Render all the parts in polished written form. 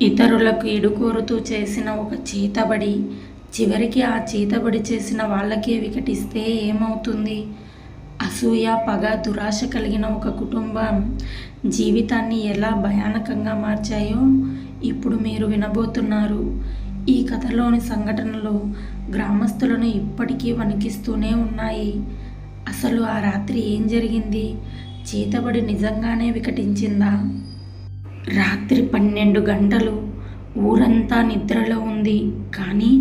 ఇతరులకు ఇడుకోరుతూ చేసిన ఒక చేతబడి చివరికి ఆ చేతబడి చేసిన వాళ్ళకే వికటిస్తే ఏమవుతుంది? అసూయ, పగ, దురాశ కలిగిన ఒక కుటుంబం జీవితాన్ని ఎలా భయానకంగా మార్చాయో ఇప్పుడు మీరు వినబోతున్నారు. ఈ కథలోని సంఘటనలు గ్రామస్తులను ఇప్పటికీ వణికిస్తూనే ఉన్నాయి. అసలు ఆ రాత్రి ఏం జరిగింది? చేతబడి నిజంగానే వికటించిందా? రాత్రి 12 గంటలు. ఊరంతా నిద్రలో ఉంది. కానీ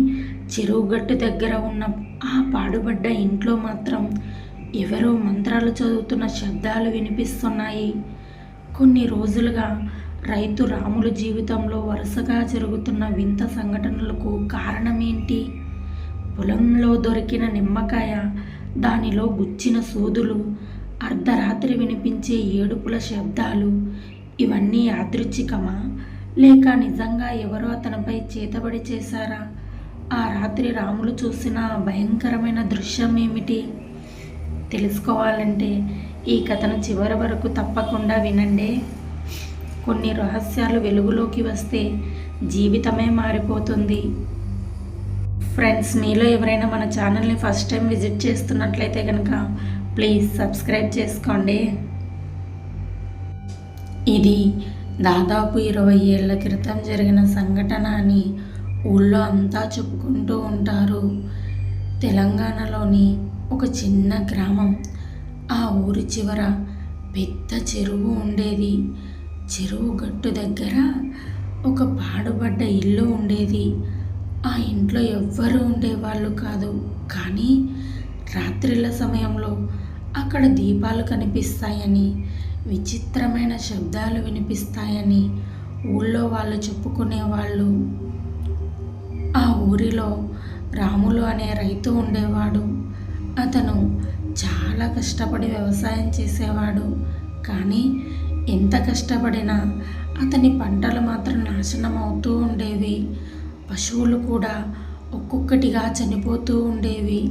చెరువుగట్టు దగ్గర ఉన్న ఆ పాడుబడ్డ ఇంట్లో మాత్రం ఎవరో మంత్రాలు చదువుతున్న శబ్దాలు వినిపిస్తున్నాయి. కొన్ని రోజులుగా రైతు రాములు జీవితంలో వరుసగా జరుగుతున్న వింత సంఘటనలకు కారణమేంటి? పొలంలో దొరికిన నిమ్మకాయ, దానిలో గుచ్చిన సూదులు, అర్ధరాత్రి వినిపించే ఏడుపుల శబ్దాలు, ఇవన్నీ యాదృచ్ఛికమా లేక నిజంగా ఎవరో అతనిపై చేతబడి చేశారా? ఆ రాత్రి రాములు చూసిన భయంకరమైన దృశ్యం ఏమిటి? తెలుసుకోవాలంటే ఈ కథను చివరి వరకు తప్పకుండా వినండి. కొన్ని రహస్యాలు వెలుగులోకి వస్తే జీవితమే మారిపోతుంది. ఫ్రెండ్స్, మీలో ఎవరైనా మన ఛానల్ని ఫస్ట్ టైం విజిట్ చేస్తున్నట్లయితే కనుక ప్లీజ్ సబ్స్క్రైబ్ చేసుకోండి. ఇది దాదాపు 20 ఏళ్ల క్రితం జరిగిన సంఘటన అని ఊళ్ళో అంతా చెప్పుకుంటూ ఉంటారు. తెలంగాణలోని ఒక చిన్న గ్రామం. ఆ ఊరి చివర పెద్ద చెరువు ఉండేది. చెరువు గట్టు దగ్గర ఒక పాడుబడ్డ ఇల్లు ఉండేది. ఆ ఇంట్లో ఎవ్వరూ ఉండేవాళ్ళు కాదు. కానీ రాత్రిళ్ళ సమయంలో అక్కడ దీపాలు కనిపిస్తాయని, విచిత్రమైన శబ్దాలు వినిపిస్తాయని ఊళ్ళో వాళ్ళు చెప్పుకునేవాళ్ళు. ఆ ఊరిలో రాములు అనే రైతు ఉండేవాడు. అతను చాలా కష్టపడి వ్యవసాయం చేసేవాడు. కానీ ఎంత కష్టపడినా అతని పంటలు మాత్రం నాశనం అవుతూ ఉండేవి. పశువులు కూడా ఒక్కొక్కటిగా చనిపోతూ ఉండేవి.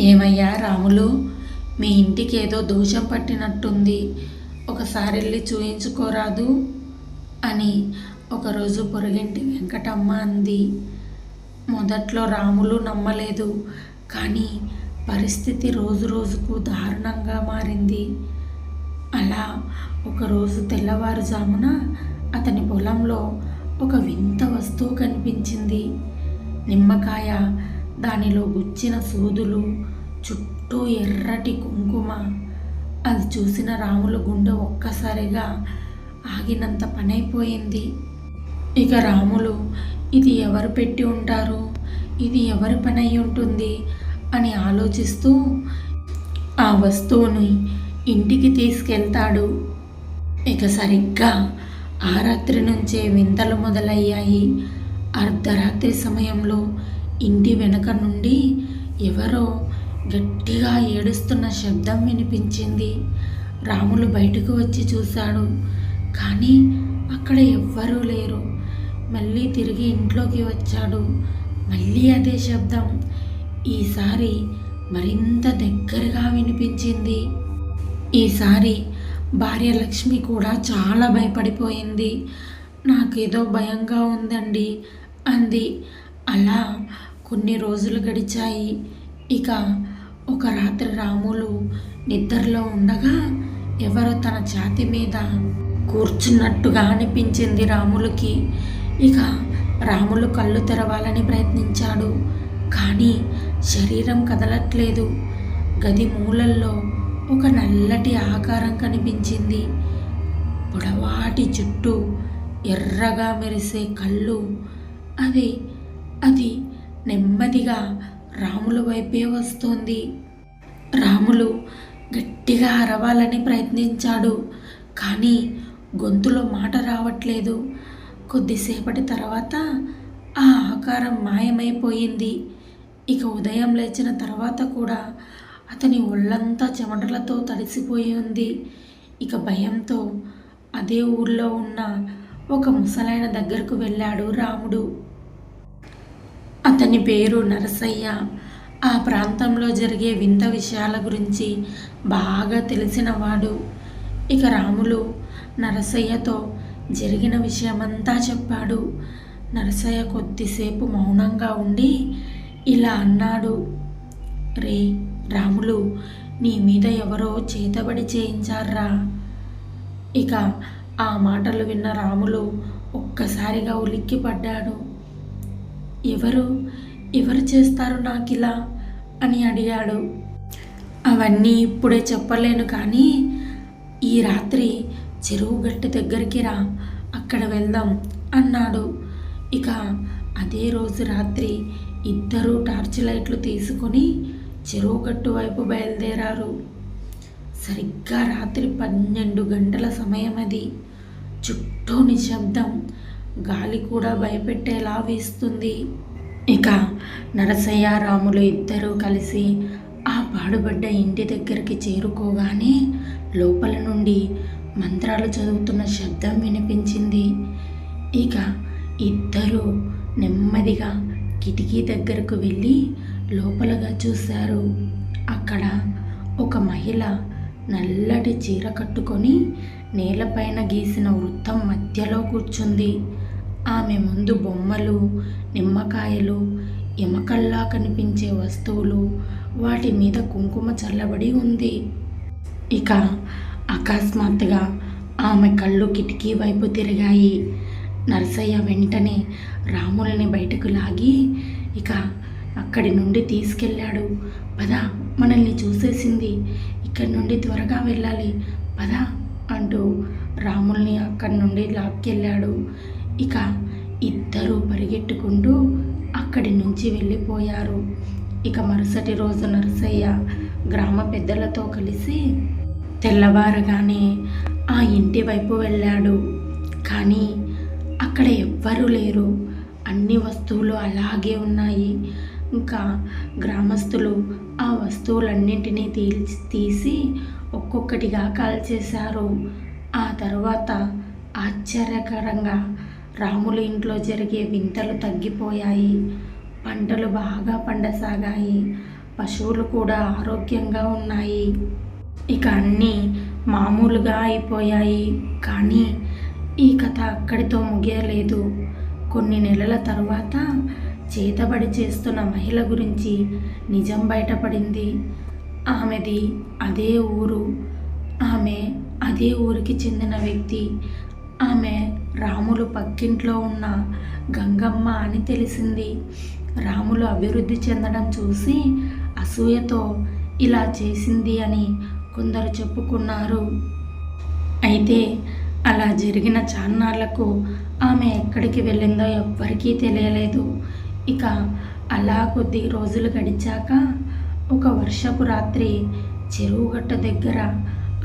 ఏమయ్యా రాములు, మీ ఇంటికి ఏదో దోషం పట్టినట్టుంది, ఒకసారి వెళ్ళి చూయించుకోరాదు అని ఒకరోజు పొరుగింటి వెంకటమ్మ అంది. మొదట్లో రాములు నమ్మలేదు. కానీ పరిస్థితి రోజు రోజుకు దారుణంగా మారింది. అలా ఒకరోజు తెల్లవారుజామున అతని పొలంలో ఒక వింత వస్తువు కనిపించింది. నిమ్మకాయ, దానిలో గుచ్చిన సూదులు, చుట్టూ ఎర్రటి కుంకుమ. అది చూసిన రాములు గుండె ఒక్కసారిగా ఆగినంత పనైపోయింది. ఇక రాములు ఇది ఎవరు పెట్టి ఉంటారు, ఇది ఎవరి పని అయి ఉంటుంది అని ఆలోచిస్తూ ఆ వస్తువుని ఇంటికి తీసుకెళ్తాడు. ఇక సరిగ్గా ఆ రాత్రి నుంచే వింతలు మొదలయ్యాయి. అర్ధరాత్రి సమయంలో ఇంటి వెనక నుండి ఎవరో గట్టిగా ఏడుస్తున్న శబ్దం వినిపించింది. రాములు బయటకు వచ్చి చూశాడు. కానీ అక్కడ ఎవ్వరూ లేరు. మళ్ళీ తిరిగి ఇంట్లోకి వచ్చాడు. మళ్ళీ అదే శబ్దం. ఈసారి మరింత దగ్గరగా వినిపించింది. ఈసారి భార్య లక్ష్మి కూడా చాలా భయపడిపోయింది. నాకేదో భయంగా ఉందండి అంది. అలా కొన్ని రోజులు గడిచాయి. ఇక ఒక రాత్రి రాములు నిద్రలో ఉండగా ఎవరో తన ఛాతీ మీద కూర్చున్నట్టుగా అనిపించింది రాములకి. ఇక రాములు కళ్ళు తెరవాలని ప్రయత్నించాడు. కానీ శరీరం కదలట్లేదు. గది మూలల్లో ఒక నల్లటి ఆకారం కనిపించింది. పొడవాటి జుట్టు, ఎర్రగా మెరిసే కళ్ళు. అది నెమ్మదిగా రాములు వైపే వస్తోంది. రాములు గట్టిగా అరవాలని ప్రయత్నించాడు. కానీ గొంతులో మాట రావట్లేదు. కొద్దిసేపటి తర్వాత ఆ ఆకారం మాయమైపోయింది. ఇక ఉదయం లేచిన తర్వాత కూడా అతని ఒళ్ళంతా చెమటలతో తడిసిపోయి ఉంది. ఇక భయంతో అదే ఊర్లో ఉన్న ఒక ముసలాయన దగ్గరకు వెళ్ళాడు రాముడు. అతని పేరు నరసయ్య. ఆ ప్రాంతంలో జరిగే వింత విషయాల గురించి బాగా తెలిసినవాడు. ఇక రాములు నరసయ్యతో జరిగిన విషయమంతా చెప్పాడు. నరసయ్య కొద్దిసేపు మౌనంగా ఉండి ఇలా అన్నాడు. రే రాములు, నీ మీద ఎవరో చేతబడి చేయించారా? ఇక ఆ మాటలు విన్న రాములు ఒక్కసారిగా ఉలిక్కిపడ్డాడు. ఎవరు చేస్తారు నాకిలా అని అడిగాడు. అవన్నీ ఇప్పుడే చెప్పలేను, కానీ ఈ రాత్రి చెరువు గట్టు దగ్గరికి రా, అక్కడ వెళ్దాం అన్నాడు. ఇక అదే రోజు రాత్రి ఇద్దరూ టార్చ్ లైట్లు తీసుకొని చెరువు గట్టు వైపు బయలుదేరారు. సరిగ్గా రాత్రి 12 గంటల సమయం అది. చుట్టూ నిశ్శబ్దం, గాలి కూడా భయపెట్టేలా వీస్తుంది. ఇక నరసయ్య రాములు ఇద్దరూ కలిసి ఆ పాడుబడ్డ ఇంటి దగ్గరికి చేరుకోగానే లోపల నుండి మంత్రాలు చదువుతున్న శబ్దం వినిపించింది. ఇక ఇద్దరూ నెమ్మదిగా కిటికీ దగ్గరకు వెళ్ళి లోపలగా చూశారు. అక్కడ ఒక మహిళ నల్లటి చీర కట్టుకొని నేలపైన గీసిన వృత్తం మధ్యలో కూర్చుంది. ఆమె ముందు బొమ్మలు, నిమ్మకాయలు, ఎమకల్లా కనిపించే వస్తువులు, వాటి మీద కుంకుమ చల్లబడి ఉంది. ఇక అకస్మాత్తుగా ఆమె కళ్ళు కిటికీ వైపు తిరిగాయి. నరసయ్య వెంటనే రాముల్ని బయటకు లాగి ఇక అక్కడి నుండి తీసుకెళ్ళాడు. పద, మనల్ని చూసేసింది, ఇక్కడి నుండి త్వరగా వెళ్ళాలి, పద అంటూ రాముల్ని అక్కడి నుండి లాక్కెళ్ళాడు. ఇక ఇద్దరూ పరిగెట్టుకుంటూ అక్కడి నుంచి వెళ్ళిపోయారు. ఇక మరుసటి రోజు నరసయ్య గ్రామ పెద్దలతో కలిసి తెల్లవారగానే ఆ ఇంటి వైపు వెళ్ళాడు. కానీ అక్కడ ఎవ్వరూ లేరు. అన్ని వస్తువులు అలాగే ఉన్నాయి. ఇంకా గ్రామస్తులు ఆ వస్తువులన్నింటినీ తీసి ఒక్కొక్కటిగా కాల్చేశారు. ఆ తర్వాత ఆశ్చర్యకరంగా రాముల ఇంట్లో జరిగే వింతలు తగ్గిపోయాయి. పంటలు బాగా పండసాగాయి. పశువులు కూడా ఆరోగ్యంగా ఉన్నాయి. ఇక అన్నీ మామూలుగా అయిపోయాయి. కానీ ఈ కథ అక్కడితో ముగియలేదు. కొన్ని నెలల తరువాత చేతబడి చేస్తున్న మహిళ గురించి నిజం బయటపడింది. ఆమెది అదే ఊరు. ఆమె అదే ఊరికి చెందిన వ్యక్తి. ఆమె రాములు పక్కింట్లో ఉన్న గంగమ్మ అని తెలిసింది. రాములు అభివృద్ధి చెందడం చూసి అసూయతో ఇలా చేసింది అని కొందరు చెప్పుకున్నారు. అయితే అలా జరిగిన చాన్నాళ్లకు ఆమె ఎక్కడికి వెళ్ళిందో ఎవ్వరికీ తెలియలేదు. ఇక అలా కొద్ది రోజులు గడిచాక ఒక వర్షపు రాత్రి చెరువుగట్ట దగ్గర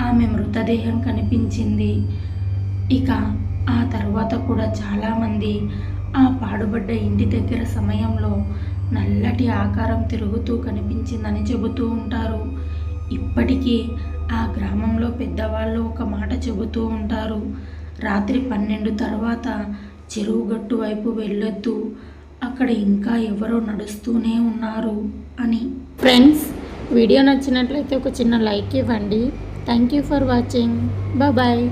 ఆమె మృతదేహం కనిపించింది. ఇక ఆ తర్వాత కూడా చాలామంది ఆ పాడుబడ్డ ఇంటి దగ్గర సమయంలో నల్లటి ఆకారం తిరుగుతూ కనిపించిందని చెబుతూ ఉంటారు. ఇప్పటికీ ఆ గ్రామంలో పెద్దవాళ్ళు ఒక మాట చెబుతూ ఉంటారు. రాత్రి 12 తర్వాత చెరువుగట్టు వైపు వెళ్ళొద్దు, అక్కడ ఇంకా ఎవరో నడుస్తూనే ఉన్నారు అని. ఫ్రెండ్స్, వీడియో నచ్చినట్లయితే ఒక చిన్న లైక్ ఇవ్వండి. Thank you for watching. Bye.